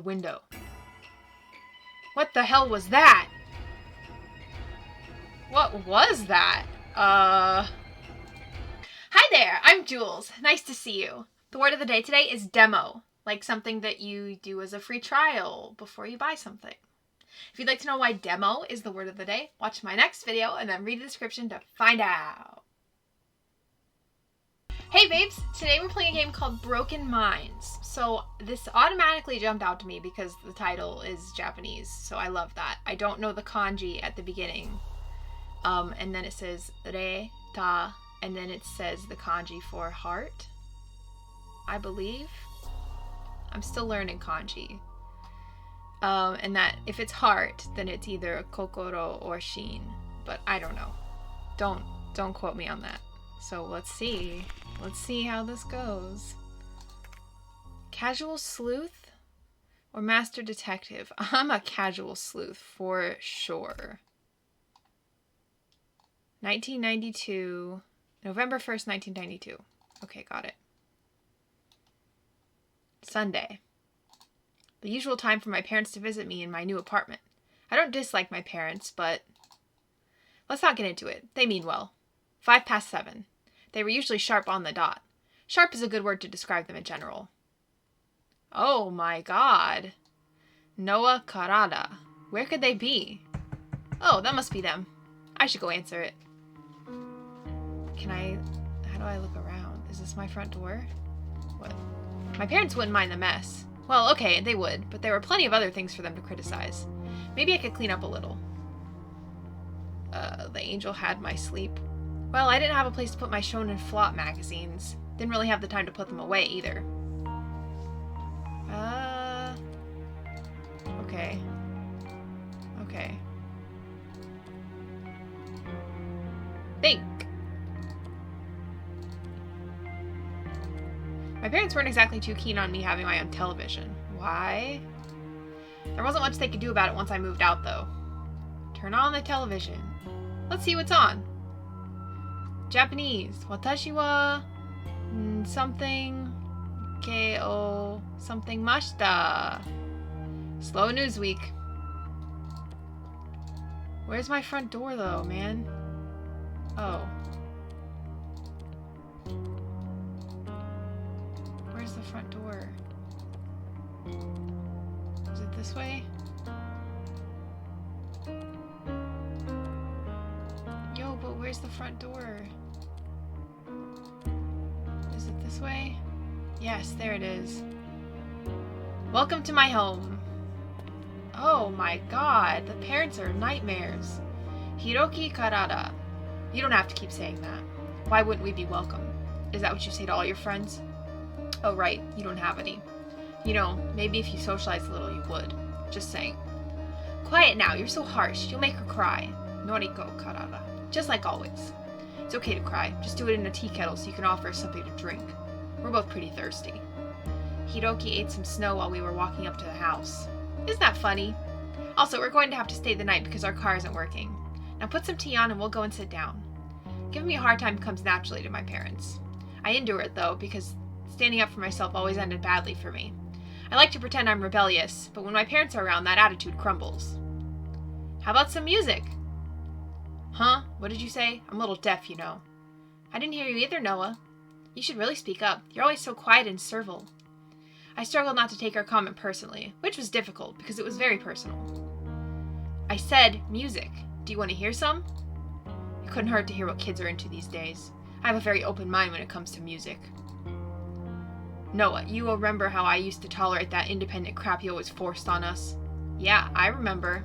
the window. What the hell was that? What was that? Hi there, I'm Jules. Nice to see you. The word of the day today is demo, like something that you do as a free trial before you buy something. If you'd like to know why demo is the word of the day, watch my next video and then read the description to find out. Hey babes, today we're playing a game called Broken Minds. So this automatically jumped out to me because the title is Japanese, so I love that. I don't know the kanji at the beginning. And then it says re, ta, and then it says the kanji for heart, I believe. I'm still learning kanji. And that if it's heart, then it's either kokoro or shin, but I don't know. Don't quote me on that. So let's see. Let's see how this goes. Casual sleuth or master detective? I'm a casual sleuth for sure. 1992, November 1st, 1992. Okay, got it. Sunday. The usual time for my parents to visit me in my new apartment. I don't dislike my parents, but let's not get into it. They mean well. 7:05. They were usually sharp on the dot. Sharp is a good word to describe them in general. Oh my god. Noah Karada. Where could they be? Oh, that must be them. I should go answer it. How do I look around? Is this my front door? What? My parents wouldn't mind the mess. Well, okay, they would, but there were plenty of other things for them to criticize. Maybe I could clean up a little. The angel had my sleep. Well, I didn't have a place to put my Shonen Flop magazines. Didn't really have the time to put them away either. Okay. Okay. Think. My parents weren't exactly too keen on me having my own television. Why? There wasn't much they could do about it once I moved out, though. Turn on the television. Let's see what's on. Japanese. Watashi wa something ke o something mashita. Slow news week. Where's my front door, though, man? Oh. Where's the front door? Is it this way? Yo, but where's the front door? Is it this way? Yes, there it is. Welcome to my home. Oh my god, the parents are nightmares. Hiroki Karada. You don't have to keep saying that. Why wouldn't we be welcome? Is that what you say to all your friends? Oh right, you don't have any. You know, maybe if you socialized a little you would. Just saying. Quiet now, you're so harsh. You'll make her cry. Noriko Karada. Just like always. It's okay to cry. Just do it in a tea kettle so you can offer us something to drink. We're both pretty thirsty. Hiroki ate some snow while we were walking up to the house. Isn't that funny? Also, we're going to have to stay the night because our car isn't working. Now put some tea on and we'll go and sit down. Giving me a hard time comes naturally to my parents. I endure it though, because standing up for myself always ended badly for me. I like to pretend I'm rebellious, but when my parents are around, that attitude crumbles. How about some music? Huh? What did you say? I'm a little deaf, you know. I didn't hear you either, Noah. You should really speak up. You're always so quiet and servile. I struggled not to take our comment personally, which was difficult because it was very personal. I said music. Do you want to hear some? It couldn't hurt to hear what kids are into these days. I have a very open mind when it comes to music. Noah, you will remember how I used to tolerate that independent crap you always forced on us? Yeah, I remember.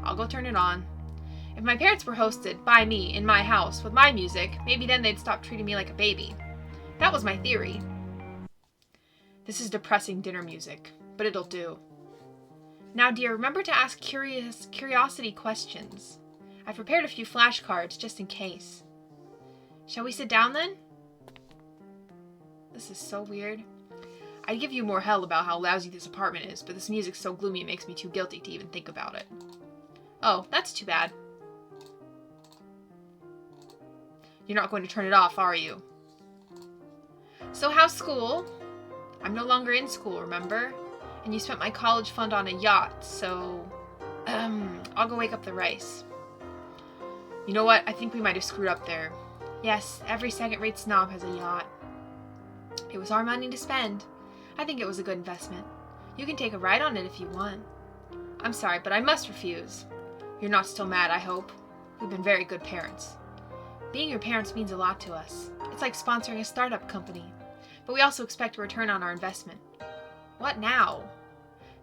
I'll go turn it on. If my parents were hosted by me in my house with my music, maybe then they'd stop treating me like a baby. That was my theory. This is depressing dinner music, but it'll do. Now, dear, remember to ask curiosity questions. I've prepared a few flashcards just in case. Shall we sit down then? This is so weird. I'd give you more hell about how lousy this apartment is, but this music's so gloomy it makes me too guilty to even think about it. Oh, that's too bad. You're not going to turn it off, are you? So how's school? I'm no longer in school, remember? And you spent my college fund on a yacht, so... I'll go wake up the rice. You know what? I think we might have screwed up there. Yes, every second-rate snob has a yacht. It was our money to spend. I think it was a good investment. You can take a ride on it if you want. I'm sorry, but I must refuse. You're not still mad, I hope. We've been very good parents. Being your parents means a lot to us. It's like sponsoring a startup company. But we also expect a return on our investment. What now?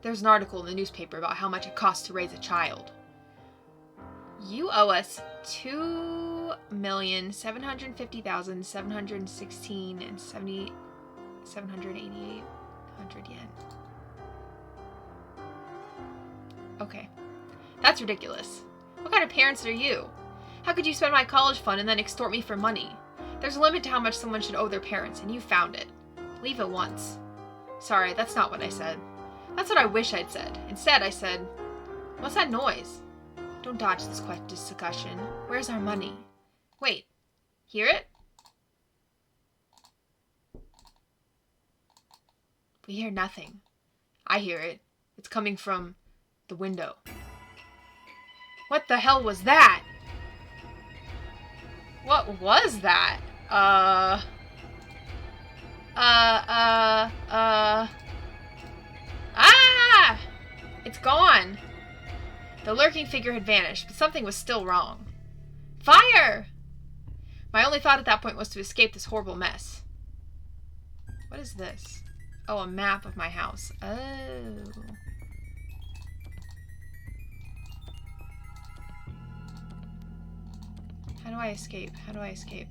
There's an article in the newspaper about how much it costs to raise a child. You owe us $2,750,716 and 788 yen. Okay. That's ridiculous. What kind of parents are you? How could you spend my college fund and then extort me for money? There's a limit to how much someone should owe their parents, and you found it. Leave at once. Sorry, that's not what I said. That's what I wish I'd said. Instead, I said, what's that noise? Don't dodge this discussion. Where's our money? Wait. Hear it? We hear nothing. I hear it. It's coming from the window. What the hell was that? What was that? Ah! It's gone. The lurking figure had vanished, but something was still wrong. Fire! My only thought at that point was to escape this horrible mess. What is this? Oh, a map of my house. Oh. How do I escape? How do I escape?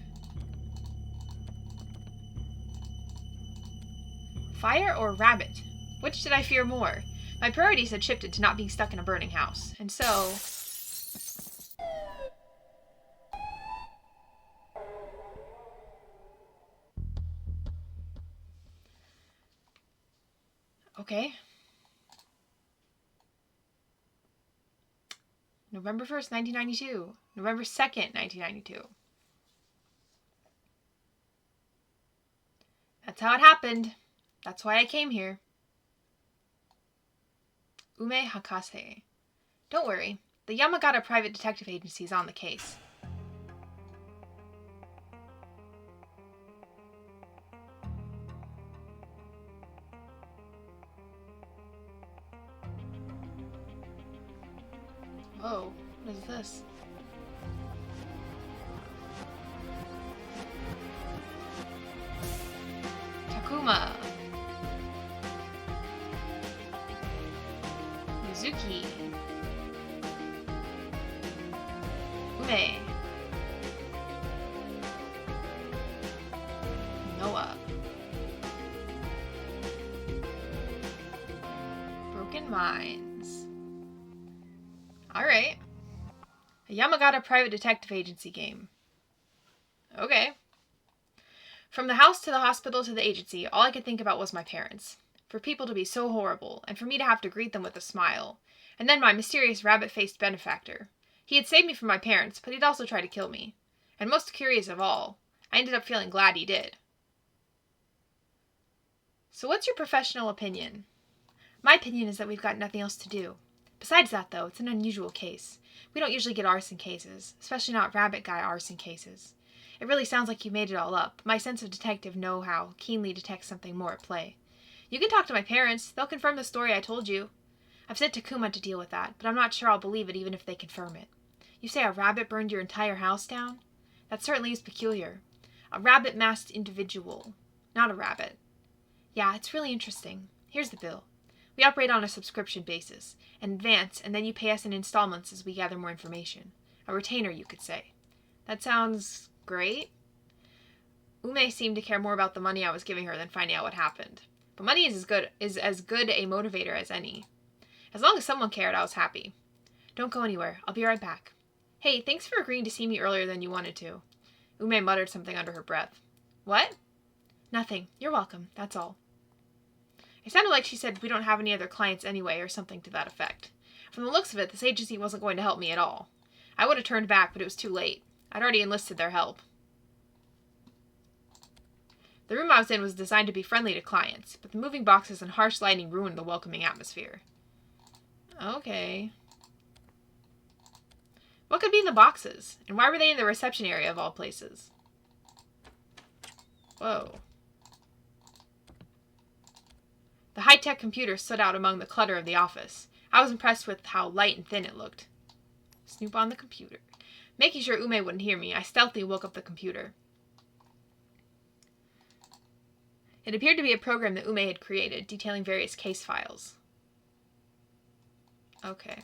Fire or rabbit? Which did I fear more? My priorities had shifted to not being stuck in a burning house. And so... Okay. November 1st, 1992. November 2nd, 1992. That's how it happened. That's why I came here. Ume Hakase. Don't worry. The Yamagata Private Detective Agency is on the case. Whoa, what is this? Takuma. Mizuki. Ume. Noah. Broken Minds. Alright. A Yamagata Private Detective Agency game. Okay. From the house to the hospital to the agency, all I could think about was my parents. For people to be so horrible, and for me to have to greet them with a smile. And then my mysterious rabbit-faced benefactor. He had saved me from my parents, but he'd also tried to kill me. And most curious of all, I ended up feeling glad he did. So what's your professional opinion? My opinion is that we've got nothing else to do. Besides that, though, it's an unusual case. We don't usually get arson cases, especially not rabbit guy arson cases. It really sounds like you made it all up. My sense of detective know-how keenly detects something more at play. You can talk to my parents. They'll confirm the story I told you. I've sent Takuma to deal with that, but I'm not sure I'll believe it even if they confirm it. You say a rabbit burned your entire house down? That certainly is peculiar. A rabbit-masked individual. Not a rabbit. Yeah, it's really interesting. Here's the bill. We operate on a subscription basis, in advance, and then you pay us in installments as we gather more information. A retainer, you could say. That sounds great. Ume seemed to care more about the money I was giving her than finding out what happened. But money is as good a motivator as any. As long as someone cared, I was happy. Don't go anywhere. I'll be right back. Hey, thanks for agreeing to see me earlier than you wanted to. Ume muttered something under her breath. What? Nothing. You're welcome. That's all. It sounded like she said we don't have any other clients anyway, or something to that effect. From the looks of it, this agency wasn't going to help me at all. I would have turned back, but it was too late. I'd already enlisted their help. The room I was in was designed to be friendly to clients, but the moving boxes and harsh lighting ruined the welcoming atmosphere. Okay. What could be in the boxes? And why were they in the reception area of all places? Whoa. The high-tech computer stood out among the clutter of the office. I was impressed with how light and thin it looked. Snoop on the computer. Making sure Ume wouldn't hear me, I stealthily woke up the computer. It appeared to be a program that Ume had created, detailing various case files. Okay.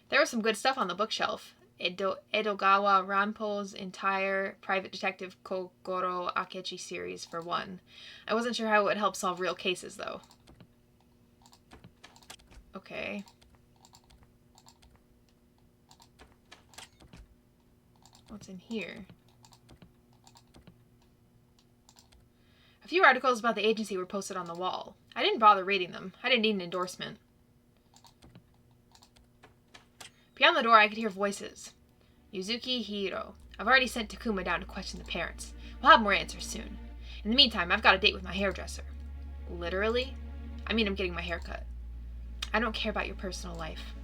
There was some good stuff on the bookshelf. Edogawa Ranpo's entire Private Detective Kokoro Akechi series, for one. I wasn't sure how it would help solve real cases, though. Okay. What's in here? A few articles about the agency were posted on the wall. I didn't bother reading them. I didn't need an endorsement. Beyond the door, I could hear voices. Yuzuki Hiro. I've already sent Takuma down to question the parents. We'll have more answers soon. In the meantime, I've got a date with my hairdresser. Literally? I mean, I'm getting my hair cut. I don't care about your personal life.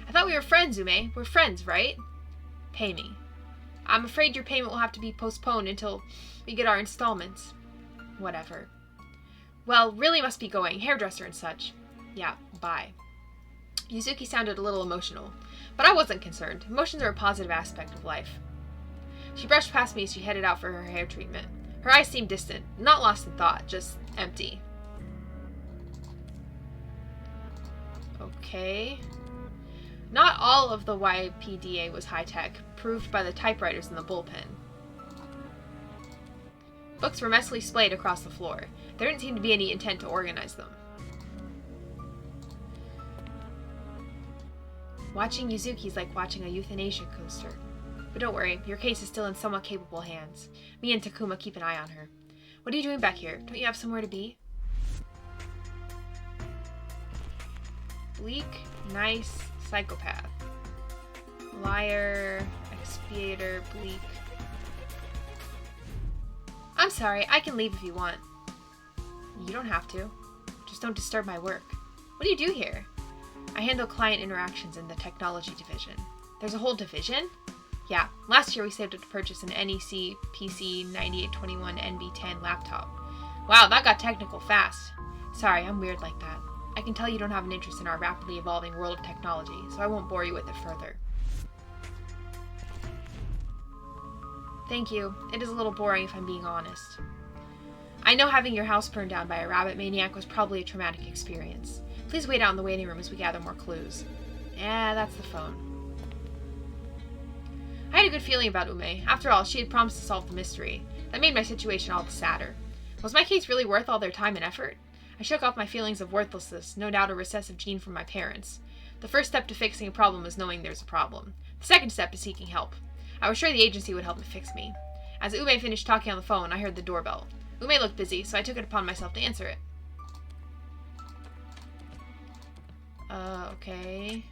I thought we were friends, Ume. We're friends, right? Pay me. I'm afraid your payment will have to be postponed until we get our installments. Whatever. Well, really must be going. Hairdresser and such. Yeah, bye. Yuzuki sounded a little emotional, but I wasn't concerned. Emotions are a positive aspect of life. She brushed past me as she headed out for her hair treatment. Her eyes seemed distant, not lost in thought, just empty. Okay. Not all of the YPDA was high-tech, proved by the typewriters in the bullpen. Books were messily splayed across the floor. There didn't seem to be any intent to organize them. Watching Yuzuki's like watching a euthanasia coaster. But don't worry, your case is still in somewhat capable hands. Me and Takuma keep an eye on her. What are you doing back here? Don't you have somewhere to be? Bleak, nice, psychopath. Liar, expiator, bleak. I'm sorry, I can leave if you want. You don't have to. Just don't disturb my work. What do you do here? I handle client interactions in the technology division. There's a whole division? Yeah, last year we saved up to purchase an NEC PC 9821 NB10 laptop. Wow, that got technical fast. Sorry, I'm weird like that. I can tell you don't have an interest in our rapidly evolving world of technology, so I won't bore you with it further. Thank you. It is a little boring if I'm being honest. I know having your house burned down by a rabbit maniac was probably a traumatic experience. Please wait out in the waiting room as we gather more clues. Yeah, that's the phone. I had a good feeling about Ume. After all, she had promised to solve the mystery. That made my situation all the sadder. Was my case really worth all their time and effort? I shook off my feelings of worthlessness, no doubt a recessive gene from my parents. The first step to fixing a problem is knowing there's a problem. The second step is seeking help. I was sure the agency would help me fix me. As Ume finished talking on the phone, I heard the doorbell. Ume looked busy, so I took it upon myself to answer it. Okay.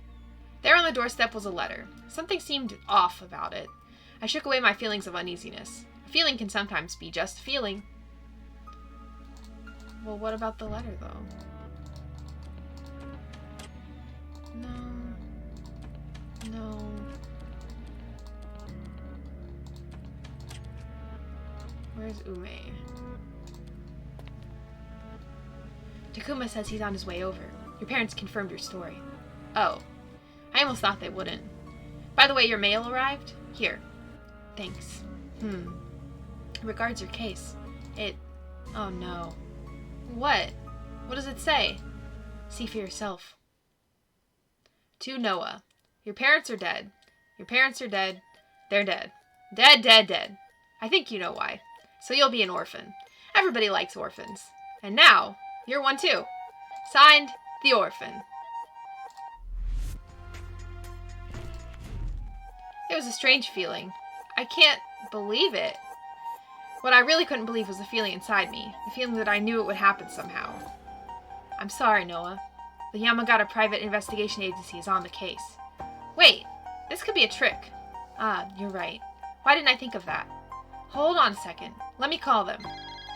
There on the doorstep was a letter. Something seemed off about it. I shook away my feelings of uneasiness. A feeling can sometimes be just a feeling. Well, what about the letter, though? No. Where's Ume? Takuma says he's on his way over. Your parents confirmed your story. Oh. I almost thought they wouldn't. By the way, your mail arrived? Here. Thanks. Regards your case. Oh no. What? What does it say? See for yourself. To Noah. Your parents are dead. Your parents are dead. They're dead. Dead, dead, dead. I think you know why. So you'll be an orphan. Everybody likes orphans. And now, you're one too. Signed, The Orphan. It was a strange feeling. I can't believe it. What I really couldn't believe was the feeling inside me. The feeling that I knew it would happen somehow. I'm sorry, Noah. The Yamagata Private Investigation Agency is on the case. Wait, this could be a trick. Ah, you're right. Why didn't I think of that? Hold on a second. Let me call them.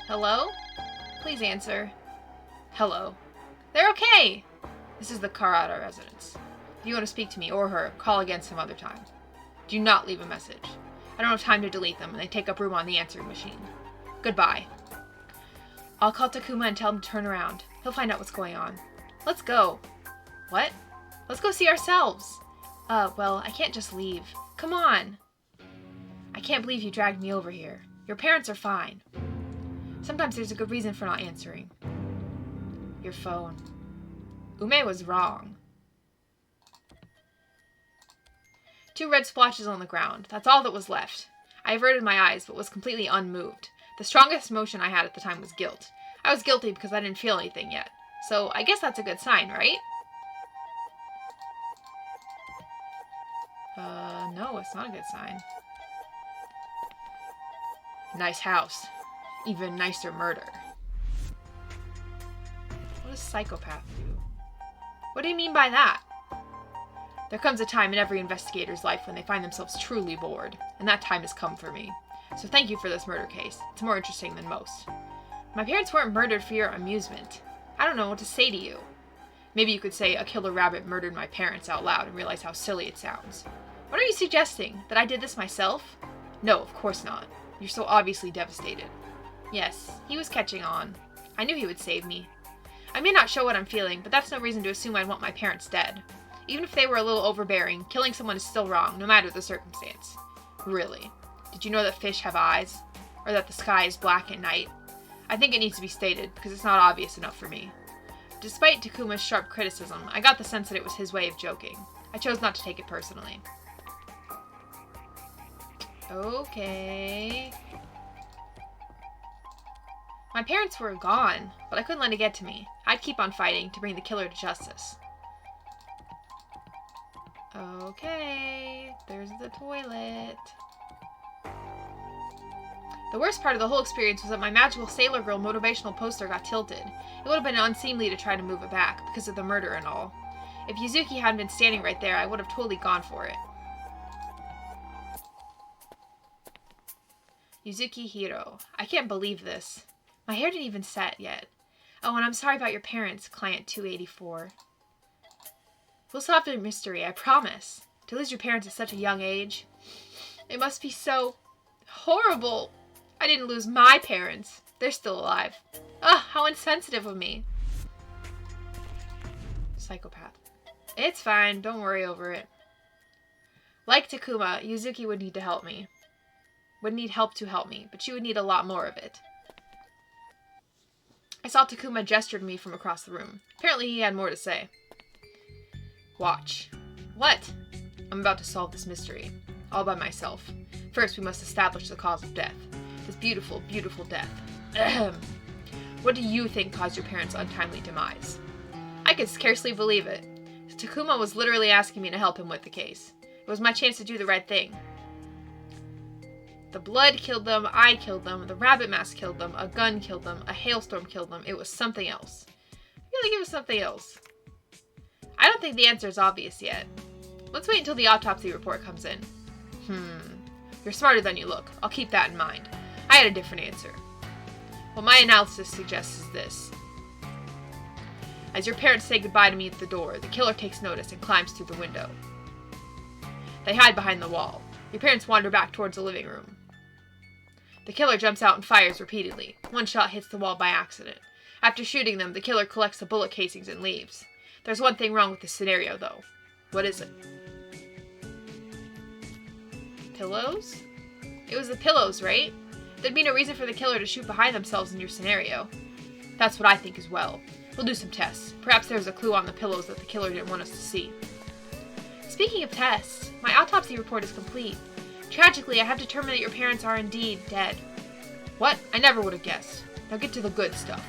Hello? Please answer. Hello. They're okay! This is the Karada residence. If you want to speak to me or her, call again some other time. Do not leave a message. I don't have time to delete them, and they take up room on the answering machine. Goodbye. I'll call Takuma and tell him to turn around. He'll find out what's going on. Let's go. What? Let's go see ourselves. Well, I can't just leave. Come on. I can't believe you dragged me over here. Your parents are fine. Sometimes there's a good reason for not answering. Your phone. Ume was wrong. 2 red splotches on the ground. That's all that was left. I averted my eyes, but was completely unmoved. The strongest emotion I had at the time was guilt. I was guilty because I didn't feel anything yet. So I guess that's a good sign, right? No, it's not a good sign. Nice house. Even nicer murder. What does psychopath do? What do you mean by that? There comes a time in every investigator's life when they find themselves truly bored, and that time has come for me. So thank you for this murder case. It's more interesting than most. My parents weren't murdered for your amusement. I don't know what to say to you. Maybe you could say a killer rabbit murdered my parents out loud and realize how silly it sounds. What are you suggesting? That I did this myself? No, of course not. You're so obviously devastated. Yes, he was catching on. I knew he would save me. I may not show what I'm feeling, but that's no reason to assume I'd want my parents dead. Even if they were a little overbearing, killing someone is still wrong, no matter the circumstance. Really. Did you know that fish have eyes? Or that the sky is black at night? I think it needs to be stated, because it's not obvious enough for me. Despite Takuma's sharp criticism, I got the sense that it was his way of joking. I chose not to take it personally. Okay. My parents were gone, but I couldn't let it get to me. I'd keep on fighting to bring the killer to justice. Okay, there's the toilet. The worst part of the whole experience was that my magical Sailor Girl motivational poster got tilted. It would have been unseemly to try to move it back, because of the murder and all. If Yuzuki hadn't been standing right there, I would have totally gone for it. Yuzuki Hiro. I can't believe this. My hair didn't even set yet. Oh, and I'm sorry about your parents, Client 284. We'll solve the mystery, I promise. To lose your parents at such a young age. It must be so horrible. I didn't lose my parents. They're still alive. Ugh, how insensitive of me. Psychopath. It's fine, don't worry over it. Like Takuma, Yuzuki would need to help me. Would need help to help me, but she would need a lot more of it. I saw Takuma gesture to me from across the room. Apparently he had more to say. Watch. What? I'm about to solve this mystery. All by myself. First, we must establish the cause of death. This beautiful, beautiful death. Ahem. What do you think caused your parents' untimely demise? I could scarcely believe it. Takuma was literally asking me to help him with the case. It was my chance to do the right thing. The blood killed them, I killed them, the rabbit mask killed them, a gun killed them, a hailstorm killed them. It was something else. I feel like it was something else. I don't think the answer is obvious yet. Let's wait until the autopsy report comes in. You're smarter than you look. I'll keep that in mind. I had a different answer. What my analysis suggests is this. As your parents say goodbye to me at the door, the killer takes notice and climbs through the window. They hide behind the wall. Your parents wander back towards the living room. The killer jumps out and fires repeatedly. One shot hits the wall by accident. After shooting them, the killer collects the bullet casings and leaves. There's one thing wrong with this scenario, though. What is it? Pillows? It was the pillows, right? There'd be no reason for the killer to shoot behind themselves in your scenario. That's what I think as well. We'll do some tests. Perhaps there's a clue on the pillows that the killer didn't want us to see. Speaking of tests, my autopsy report is complete. Tragically, I have determined that your parents are indeed dead. What? I never would have guessed. Now get to the good stuff.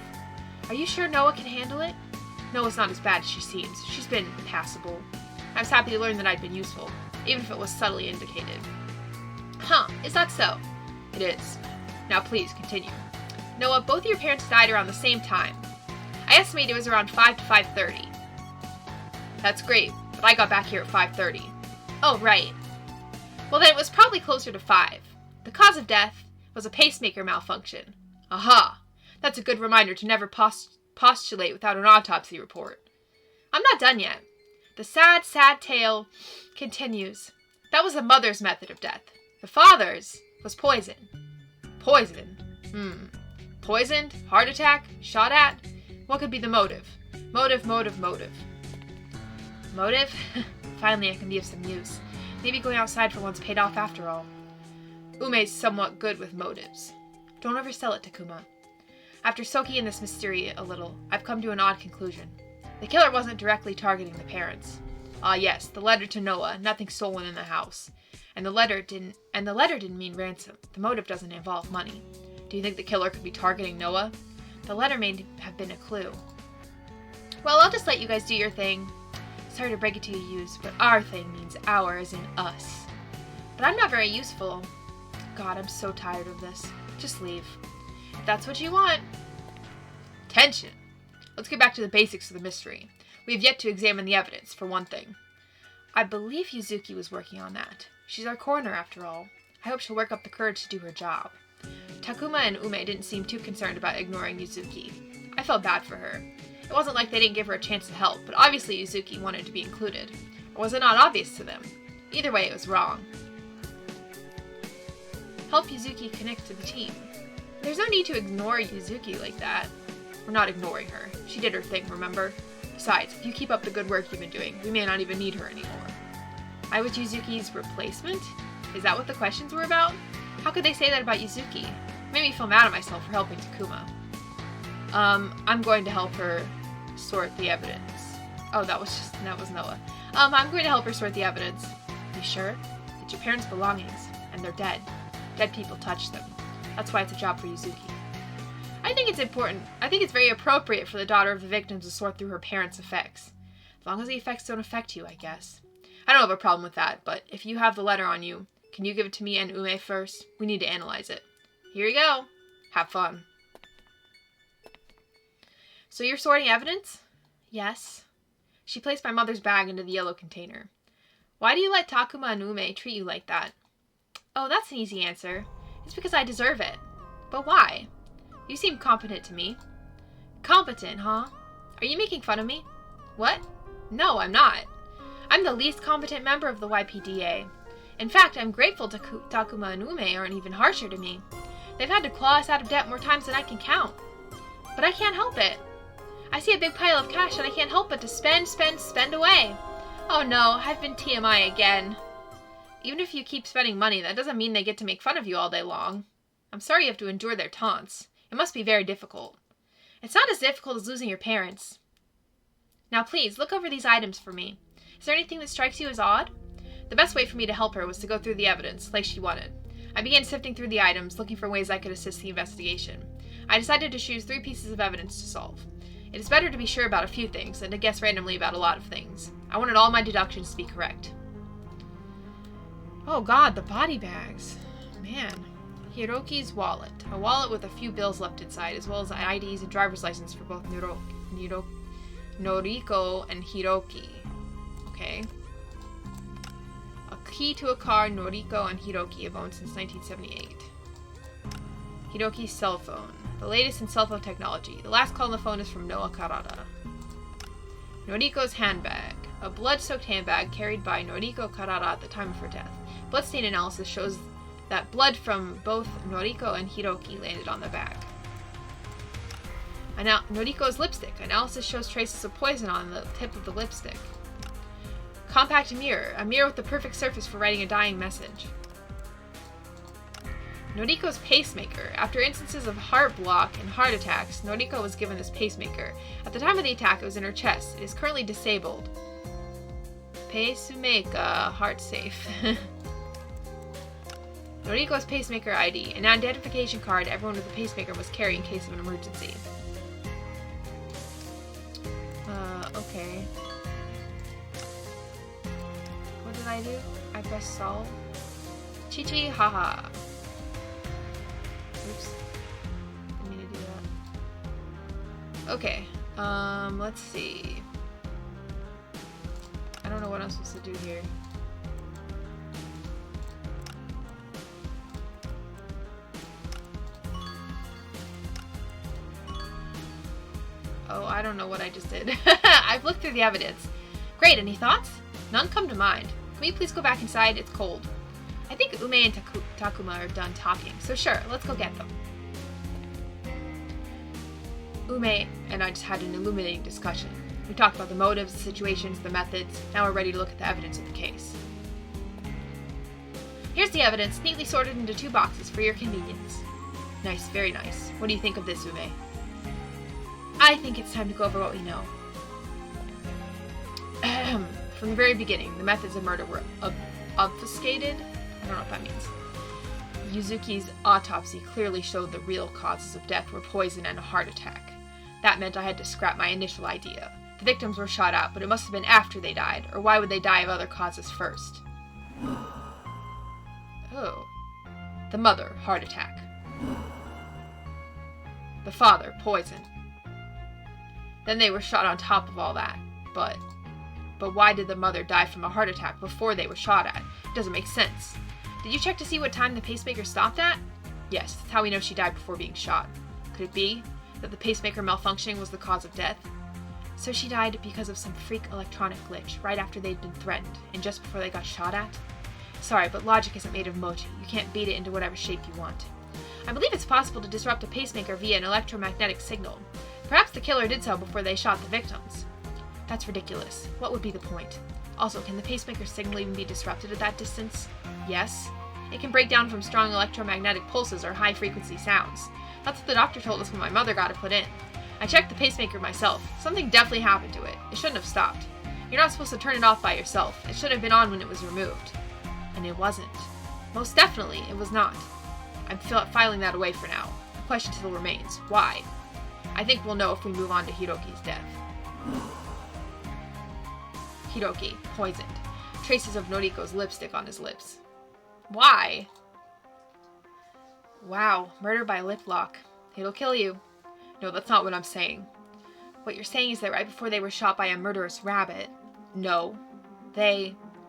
Are you sure Noah can handle it? Noah's not as bad as she seems. She's been passable. I was happy to learn that I'd been useful, even if it was subtly indicated. Huh, is that so? It is. Now please, continue. Noah, both of your parents died around the same time. I estimate it was around 5 to 5:30. That's great, but I got back here at 5:30. Oh, right. Well, then it was probably closer to 5. The cause of death was a pacemaker malfunction. Aha! That's a good reminder to never postulate without an autopsy report. I'm not done yet. The sad, sad tale continues. That was the mother's method of death. The father's was poison. Poison? Poisoned? Heart attack? Shot at? What could be the motive? Motive. Motive? Finally, I can be of some use. Maybe going outside for once paid off after all. Ume's somewhat good with motives. Don't oversell it, Takuma. After soaking in this mystery a little, I've come to an odd conclusion. The killer wasn't directly targeting the parents. Ah, yes, the letter to Noah, nothing stolen in the house. And the letter didn't mean ransom. The motive doesn't involve money. Do you think the killer could be targeting Noah? The letter may have been a clue. Well, I'll just let you guys do your thing. Sorry to break it to you, but our thing means our as in us. But I'm not very useful. God, I'm so tired of this. Just leave. If that's what you want. Tension. Let's get back to the basics of the mystery. We have yet to examine the evidence, for one thing. I believe Yuzuki was working on that. She's our coroner, after all. I hope she'll work up the courage to do her job. Takuma and Ume didn't seem too concerned about ignoring Yuzuki. I felt bad for her. It wasn't like they didn't give her a chance to help, but obviously Yuzuki wanted to be included. Or was it not obvious to them? Either way, it was wrong. Help Yuzuki connect to the team. There's no need to ignore Yuzuki like that. We're not ignoring her. She did her thing, remember? Besides, if you keep up the good work you've been doing, we may not even need her anymore. I was Yuzuki's replacement? Is that what the questions were about? How could they say that about Yuzuki? It made me feel mad at myself for helping Takuma. I'm going to help her sort the evidence. Oh, that was Noah. I'm going to help her sort the evidence. You sure? It's your parents' belongings, and they're dead. Dead people touch them. That's why it's a job for Yuzuki. I think it's very appropriate for the daughter of the victim to sort through her parents' effects. As long as the effects don't affect you, I guess. I don't have a problem with that, but if you have the letter on you, can you give it to me and Ume first? We need to analyze it. Here you go. Have fun. So you're sorting evidence? Yes. She placed my mother's bag into the yellow container. Why do you let Takuma and Ume treat you like that? Oh, that's an easy answer. It's because I deserve it. But why? You seem competent to me. Competent, huh? Are you making fun of me? What? No, I'm not. I'm the least competent member of the YPDA. In fact, I'm grateful Takuma and Ume aren't even harsher to me. They've had to claw us out of debt more times than I can count. But I can't help it. I see a big pile of cash and I can't help but to spend away. Oh no, I've been TMI again. Even if you keep spending money, that doesn't mean they get to make fun of you all day long. I'm sorry you have to endure their taunts. It must be very difficult. It's not as difficult as losing your parents. Now please, look over these items for me. Is there anything that strikes you as odd? The best way for me to help her was to go through the evidence, like she wanted. I began sifting through the items, looking for ways I could assist the investigation. I decided to choose 3 pieces of evidence to solve. It is better to be sure about a few things than to guess randomly about a lot of things. I wanted all my deductions to be correct. Oh god, the body bags. Man. Hiroki's wallet. A wallet with a few bills left inside, as well as IDs and driver's license for both Noriko and Hiroki. Okay. A key to a car Noriko and Hiroki have owned since 1978. Hiroki's cell phone. The latest in cell phone technology. The last call on the phone is from Noah Karada. Noriko's handbag. A blood-soaked handbag carried by Noriko Karada at the time of her death. Bloodstain analysis shows that blood from both Noriko and Hiroki landed on the bag. Noriko's lipstick. Analysis shows traces of poison on the tip of the lipstick. Compact mirror. A mirror with the perfect surface for writing a dying message. Noriko's pacemaker. After instances of heart block and heart attacks, Noriko was given this pacemaker. At the time of the attack, it was in her chest. It is currently disabled. Pacemaker. Heart safe. Noriko's pacemaker ID. An identification card everyone with a pacemaker must carry in case of an emergency. Okay. What did I do? I pressed solve. Chichi, haha. Oops. I need to do that. Okay. Let's see. I don't know what I'm supposed to do here. I don't know what I just did. I've looked through the evidence. Great, any thoughts? None come to mind. Can we please go back inside? It's cold. I think Ume and Takuma are done talking, so sure, let's go get them. Ume and I just had an illuminating discussion. We talked about the motives, the situations, the methods. Now we're ready to look at the evidence of the case. Here's the evidence, neatly sorted into 2 boxes for your convenience. Nice, very nice. What do you think of this, Ume? I think it's time to go over what we know. From the very beginning, the methods of murder were obfuscated. I don't know what that means. Yuzuki's autopsy clearly showed the real causes of death were poison and a heart attack. That meant I had to scrap my initial idea. The victims were shot at, but it must have been after they died, or why would they die of other causes first? Oh. The mother, heart attack. The father, poison. Then they were shot on top of all that. But why did the mother die from a heart attack before they were shot at? It doesn't make sense. Did you check to see what time the pacemaker stopped at? Yes, that's how we know she died before being shot. Could it be that the pacemaker malfunctioning was the cause of death? So she died because of some freak electronic glitch right after they'd been threatened, and just before they got shot at? Sorry, but logic isn't made of mochi. You can't beat it into whatever shape you want. I believe it's possible to disrupt a pacemaker via an electromagnetic signal. Perhaps the killer did so before they shot the victims. That's ridiculous. What would be the point? Also, can the pacemaker signal even be disrupted at that distance? Yes. It can break down from strong electromagnetic pulses or high-frequency sounds. That's what the doctor told us when my mother got it put in. I checked the pacemaker myself. Something definitely happened to it. It shouldn't have stopped. You're not supposed to turn it off by yourself. It should have been on when it was removed. And it wasn't. Most definitely, it was not. I'm filing that away for now. The question still remains. Why? I think we'll know if we move on to Hiroki's death. Hiroki, poisoned. Traces of Noriko's lipstick on his lips. Why? Wow, murder by lip lock. It'll kill you. No, that's not what I'm saying. What you're saying is that right before they were shot by a murderous rabbit. No.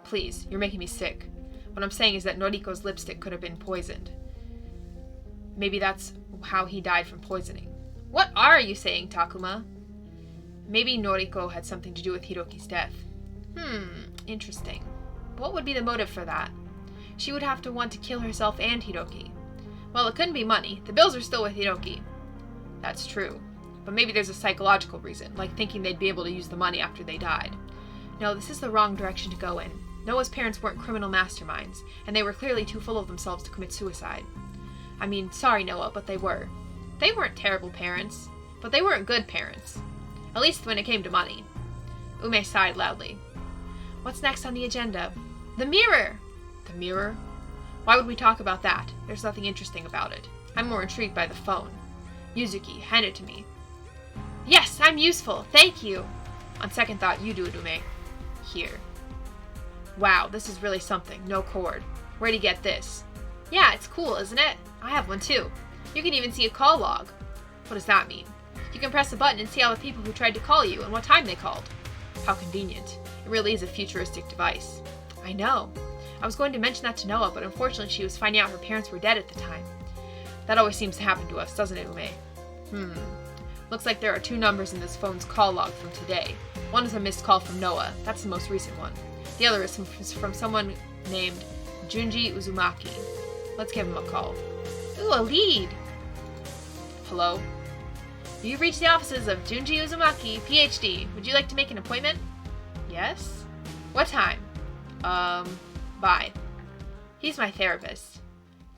Please, you're making me sick. What I'm saying is that Noriko's lipstick could have been poisoned. Maybe that's how he died from poisoning. What are you saying, Takuma? Maybe Noriko had something to do with Hiroki's death. Interesting. What would be the motive for that? She would have to want to kill herself and Hiroki. Well, it couldn't be money. The bills are still with Hiroki. That's true. But maybe there's a psychological reason, like thinking they'd be able to use the money after they died. No, this is the wrong direction to go in. Noah's parents weren't criminal masterminds, and they were clearly too full of themselves to commit suicide. I mean, sorry Noah, but they were. They weren't terrible parents, but they weren't good parents. At least when it came to money. Ume sighed loudly. What's next on the agenda? The mirror! The mirror? Why would we talk about that? There's nothing interesting about it. I'm more intrigued by the phone. Yuzuki, hand it to me. Yes, I'm useful. Thank you. On second thought, you do it, Ume. Here. Wow, this is really something. No cord. Where'd you get this? Yeah, it's cool, isn't it? I have one too. You can even see a call log. What does that mean? You can press a button and see all the people who tried to call you and what time they called. How convenient. It really is a futuristic device. I know. I was going to mention that to Noah, but unfortunately she was finding out her parents were dead at the time. That always seems to happen to us, doesn't it, Ume? Looks like there are 2 numbers in this phone's call log from today. One is a missed call from Noah. That's the most recent one. The other is from someone named Junji Uzumaki. Let's give him a call. Ooh, a lead! Hello? You've reached the offices of Junji Uzumaki, PhD. Would you like to make an appointment? Yes? What time? Bye. He's my therapist.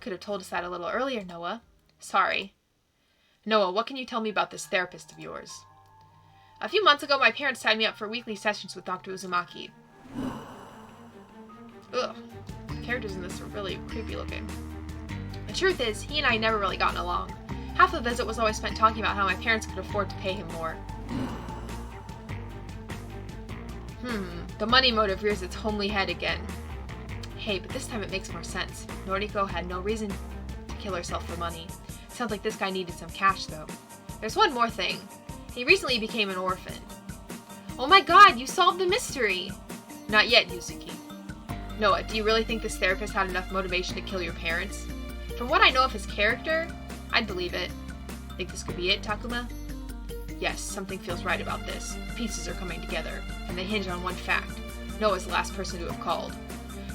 Could have told us that a little earlier, Noah. Sorry. Noah, what can you tell me about this therapist of yours? A few months ago, my parents tied me up for weekly sessions with Dr. Uzumaki. Ugh. The characters in this are really creepy looking. The truth is, he and I never really gotten along. Half the visit was always spent talking about how my parents could afford to pay him more. The money motive rears its homely head again. Hey, but this time it makes more sense. Noriko had no reason to kill herself for money. Sounds like this guy needed some cash, though. There's one more thing. He recently became an orphan. Oh my god, you solved the mystery! Not yet, Yuzuki. Noah, do you really think this therapist had enough motivation to kill your parents? From what I know of his character, I'd believe it. Think this could be it, Takuma? Yes, something feels right about this. The pieces are coming together, and they hinge on one fact. Noah's the last person to have called.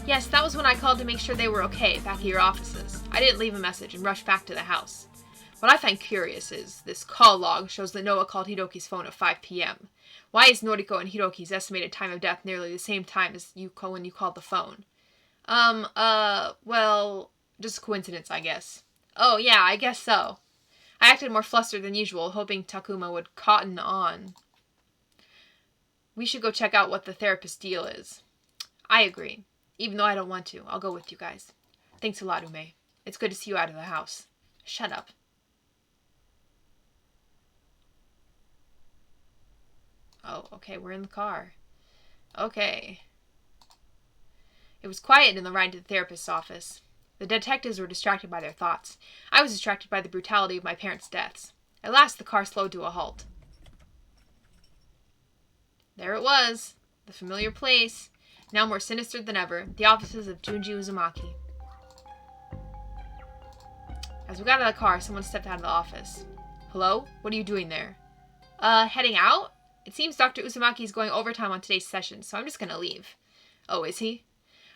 Yes, that was when I called to make sure they were okay back at your offices. I didn't leave a message and rushed back to the house. What I find curious is this call log shows that Noah called Hiroki's phone at 5 p.m. Why is Noriko and Hiroki's estimated time of death nearly the same time as when you called the phone? Well, just coincidence, I guess. Oh, yeah, I guess so. I acted more flustered than usual, hoping Takuma would cotton on. We should go check out what the therapist deal is. I agree. Even though I don't want to, I'll go with you guys. Thanks a lot, Ume. It's good to see you out of the house. Shut up. Oh, okay, we're in the car. Okay. It was quiet in the ride to the therapist's office. The detectives were distracted by their thoughts. I was distracted by the brutality of my parents' deaths. At last, the car slowed to a halt. There it was. The familiar place. Now more sinister than ever. The offices of Junji Uzumaki. As we got out of the car, someone stepped out of the office. Hello? What are you doing there? Heading out? It seems Dr. Uzumaki is going overtime on today's session, so I'm just gonna leave. Oh, is he?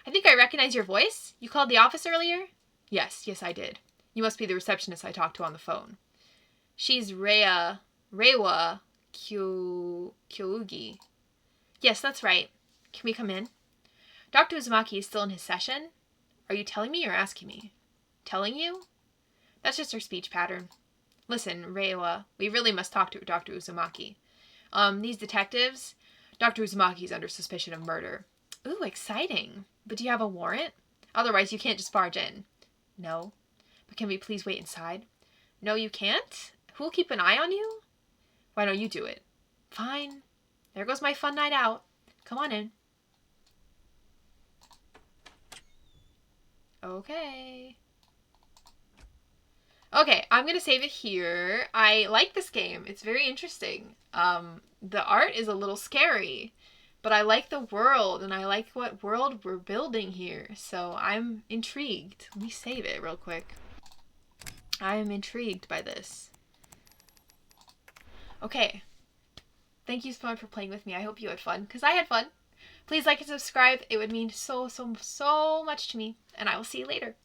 I think I recognize your voice. You called the office earlier? Yes, I did. You must be the receptionist I talked to on the phone. She's Reiwa Kyougi. Yes, that's right. Can we come in? Dr. Uzumaki is still in his session? Are you telling me or asking me? Telling you? That's just her speech pattern. Listen, Reiwa, we really must talk to Dr. Uzumaki. These detectives, Dr. Uzumaki is under suspicion of murder. Ooh, exciting. But do you have a warrant? Otherwise, you can't just barge in. No. But can we please wait inside? No, you can't? Who'll keep an eye on you? Why don't you do it? Fine. There goes my fun night out. Come on in. Okay. Okay, I'm going to save it here. I like this game. It's very interesting. The art is a little scary, but I like the world, and I like what world we're building here. So I'm intrigued. Let me save it real quick. I am intrigued by this. Okay. Thank you so much for playing with me. I hope you had fun, because I had fun. Please like and subscribe. It would mean so much to me, and I will see you later.